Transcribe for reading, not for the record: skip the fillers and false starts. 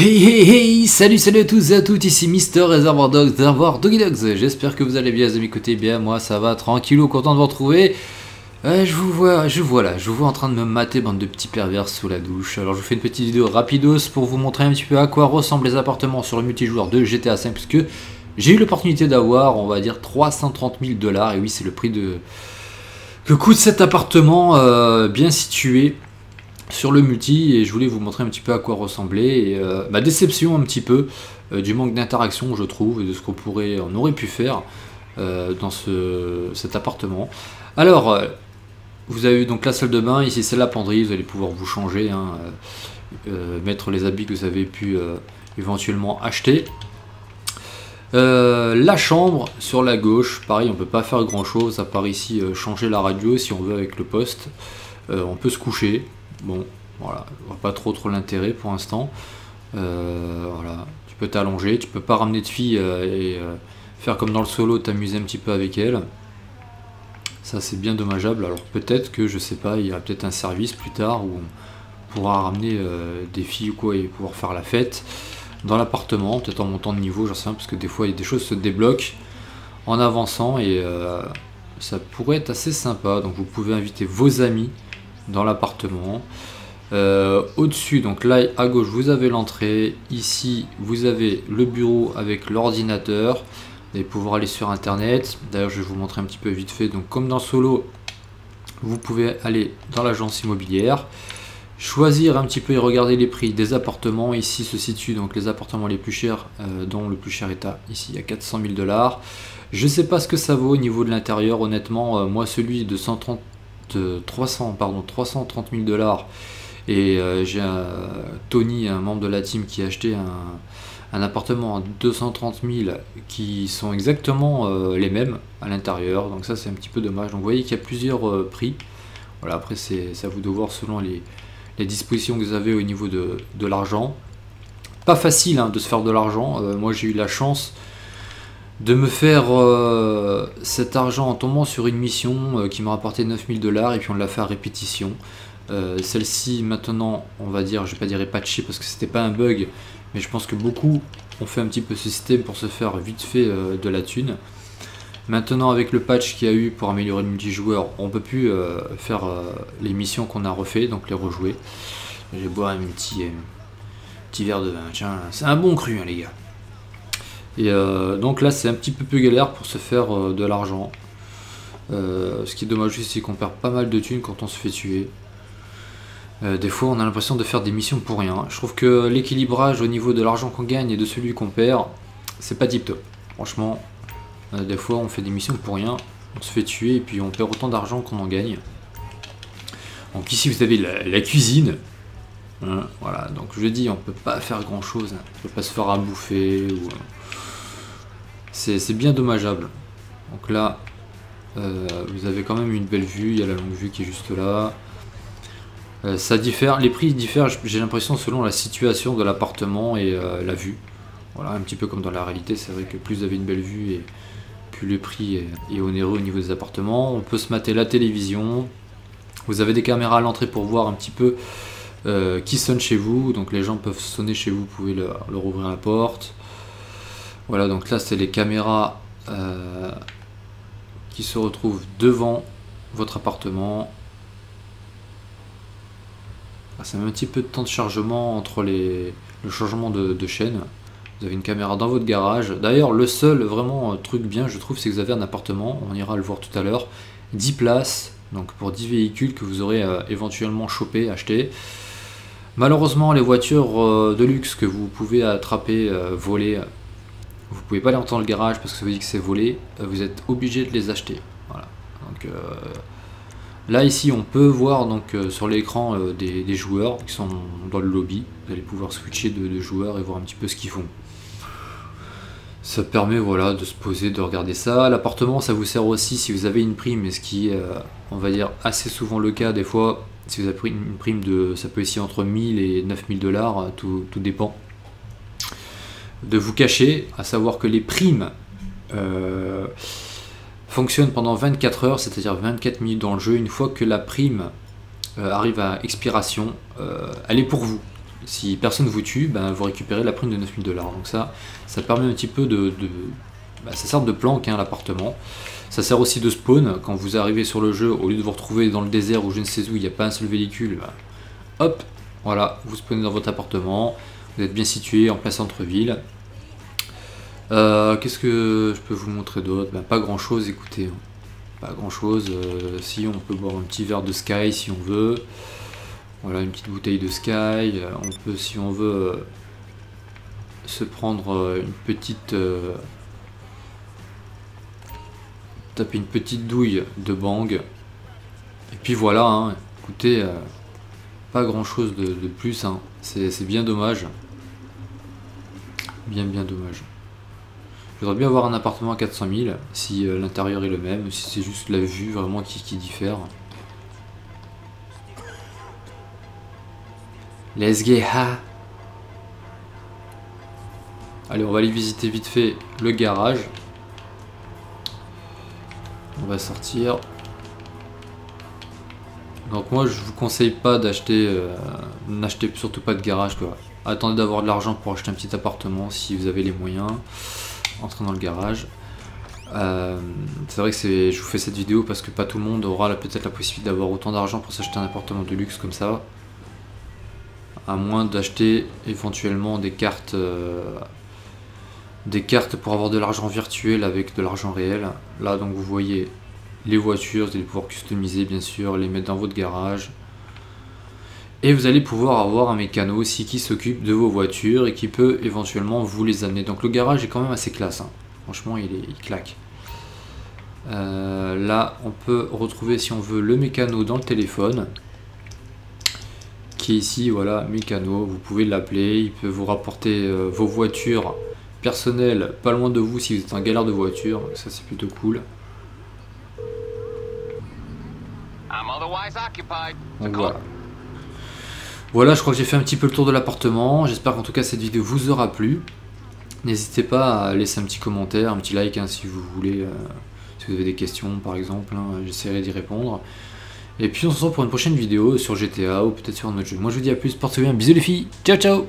Hey hey hey, salut à tous et à toutes, ici Mister Reservoir Dogs, Reservoir Doggy Dogs. J'espère que vous allez bien, les amis, côté bien, moi ça va, tranquillou, content de vous retrouver. Je vous vois en train de me mater, bande de petits pervers sous la douche. Alors je vous fais une petite vidéo rapidos pour vous montrer un petit peu à quoi ressemblent les appartements sur le multijoueur de GTA V, puisque j'ai eu l'opportunité d'avoir, on va dire, 330 000 $, et oui c'est le prix que coûte cet appartement bien situé sur le multi, et je voulais vous montrer un petit peu à quoi ressemblait et ma déception un petit peu du manque d'interaction, je trouve, et de ce qu'on aurait pu faire dans cet appartement. Alors vous avez donc la salle de bain, ici c'est la penderie, vous allez pouvoir vous changer, hein, mettre les habits que vous avez pu éventuellement acheter. La chambre sur la gauche, pareil, on peut pas faire grand chose à part ici changer la radio si on veut avec le poste. On peut se coucher. Bon, voilà, je vois pas trop l'intérêt pour l'instant. Voilà, tu peux t'allonger, tu peux pas ramener de filles et faire comme dans le solo, t'amuser un petit peu avec elles. Ça c'est bien dommageable. Alors peut-être que, je sais pas, il y aura peut-être un service plus tard où on pourra ramener des filles ou quoi et pouvoir faire la fête dans l'appartement, peut-être en montant de niveau, j'en sais rien, parce que des fois il y a des choses se débloquent en avançant et ça pourrait être assez sympa. Donc vous pouvez inviter vos amis dans l'appartement. Au-dessus, donc là à gauche vous avez l'entrée, ici vous avez le bureau avec l'ordinateur, vous allez pouvoir aller sur internet. D'ailleurs je vais vous montrer un petit peu vite fait. Donc comme dans Solo, vous pouvez aller dans l'agence immobilière, choisir un petit peu et regarder les prix des appartements. Ici se situent donc les appartements les plus chers, dont le plus cher état ici à 400 000 $. Je sais pas ce que ça vaut au niveau de l'intérieur, honnêtement. Moi celui de 330 000 $, et j'ai Tony, un membre de la team, qui a acheté un appartement à 230 000 qui sont exactement les mêmes à l'intérieur, donc ça c'est un petit peu dommage. Donc vous voyez qu'il y a plusieurs prix. Voilà, après c'est à vous de voir selon les dispositions que vous avez au niveau de l'argent. Pas facile hein, de se faire de l'argent. Moi j'ai eu la chance de me faire cet argent en tombant sur une mission qui m'a rapporté 9 000 $, et puis on l'a fait à répétition. Celle-ci maintenant, on va dire, je vais pas dire patchée parce que c'était pas un bug, mais je pense que beaucoup ont fait un petit peu ce système pour se faire vite fait de la thune. Maintenant avec le patch qu'il y a eu pour améliorer le multijoueur, on peut plus faire les missions qu'on a refait, donc les rejouer. Je vais boire un petit verre de vin, tiens, c'est un bon cru hein, les gars. Et donc là c'est un petit peu plus galère pour se faire de l'argent. Ce qui est dommage aussi, c'est qu'on perd pas mal de thunes quand on se fait tuer. Des fois on a l'impression de faire des missions pour rien. Je trouve que l'équilibrage au niveau de l'argent qu'on gagne et de celui qu'on perd, c'est pas tip top. Franchement, des fois on fait des missions pour rien, on se fait tuer et puis on perd autant d'argent qu'on en gagne. Donc ici vous avez la cuisine. Hein, voilà, donc je dis, on peut pas faire grand chose, hein. On peut pas se faire à bouffer ou... C'est bien dommageable. Donc là vous avez quand même une belle vue, il y a la longue vue qui est juste là. Ça diffère, les prix diffèrent, j'ai l'impression, selon la situation de l'appartement et la vue. Voilà, un petit peu comme dans la réalité, c'est vrai que plus vous avez une belle vue et plus le prix est onéreux au niveau des appartements. On peut se mater la télévision. Vous avez des caméras à l'entrée pour voir un petit peu qui sonne chez vous. Donc les gens peuvent sonner chez vous, vous pouvez leur ouvrir la porte. Voilà, donc là c'est les caméras qui se retrouvent devant votre appartement. Ça met un petit peu de temps de chargement entre le changement de chaîne. Vous avez une caméra dans votre garage. D'ailleurs, le seul vraiment truc bien, je trouve, c'est que vous avez un appartement, on ira le voir tout à l'heure, 10 places, donc pour 10 véhicules que vous aurez éventuellement chopé, acheté. Malheureusement, les voitures de luxe que vous pouvez attraper, voler, vous pouvez pas les entrer dans le garage parce que ça vous dit que c'est volé, vous êtes obligé de les acheter. Voilà. Donc là ici on peut voir donc sur l'écran des joueurs qui sont dans le lobby. Vous allez pouvoir switcher de joueurs et voir un petit peu ce qu'ils font. Ça permet voilà de se poser, de regarder ça. L'appartement ça vous sert aussi si vous avez une prime, et ce qui est on va dire assez souvent le cas des fois. Si vous avez pris une prime de, ça peut ici entre 1000 et 9000 $, tout dépend. De vous cacher, à savoir que les primes fonctionne pendant 24 heures, c'est-à-dire 24 minutes dans le jeu. Une fois que la prime arrive à expiration, elle est pour vous. Si personne vous tue, ben, vous récupérez la prime de 9000 $. Donc ça permet un petit peu ça sert de planque, hein, l'appartement. Ça sert aussi de spawn. Quand vous arrivez sur le jeu, au lieu de vous retrouver dans le désert ou je ne sais où, il n'y a pas un seul véhicule, ben, hop, voilà, vous spawnez dans votre appartement. Vous êtes bien situé en plein centre-ville. Qu'est-ce que je peux vous montrer d'autre? Ben, pas grand chose, écoutez. Pas grand chose. Si on peut boire un petit verre de Sky si on veut. Voilà, une petite bouteille de Sky. On peut, si on veut, se prendre une petite... taper une petite douille de Bang. Et puis voilà, hein, écoutez, pas grand chose de plus. Hein. C'est bien dommage. Bien dommage. Je voudrais bien avoir un appartement à 400 000 si l'intérieur est le même, si c'est juste la vue vraiment qui diffère. Let's get ha. Allez, on va aller visiter vite fait le garage. On va sortir. Donc moi je vous conseille pas d'acheter, n'achetez surtout pas de garage quoi. Attendez d'avoir de l'argent pour acheter un petit appartement si vous avez les moyens. Entrez dans le garage. C'est vrai que je vous fais cette vidéo parce que pas tout le monde aura peut-être la possibilité d'avoir autant d'argent pour s'acheter un appartement de luxe comme ça. À moins d'acheter éventuellement des cartes pour avoir de l'argent virtuel avec de l'argent réel. Là donc vous voyez les voitures, vous allez pouvoir customiser bien sûr, les mettre dans votre garage. Et vous allez pouvoir avoir un mécano aussi qui s'occupe de vos voitures et qui peut éventuellement vous les amener. Donc le garage est quand même assez classe, hein. Franchement il claque. Là on peut retrouver si on veut le mécano dans le téléphone. Qui est ici, voilà, mécano, vous pouvez l'appeler, il peut vous rapporter vos voitures personnelles pas loin de vous si vous êtes en galère de voiture, ça c'est plutôt cool. Donc voilà. Voilà, je crois que j'ai fait un petit peu le tour de l'appartement. J'espère qu'en tout cas cette vidéo vous aura plu. N'hésitez pas à laisser un petit commentaire, un petit like hein, si vous voulez, si vous avez des questions par exemple, hein, j'essaierai d'y répondre. Et puis on se retrouve pour une prochaine vidéo sur GTA ou peut-être sur un autre jeu. Moi je vous dis à plus, portez-vous bien, bisous les filles, ciao ciao.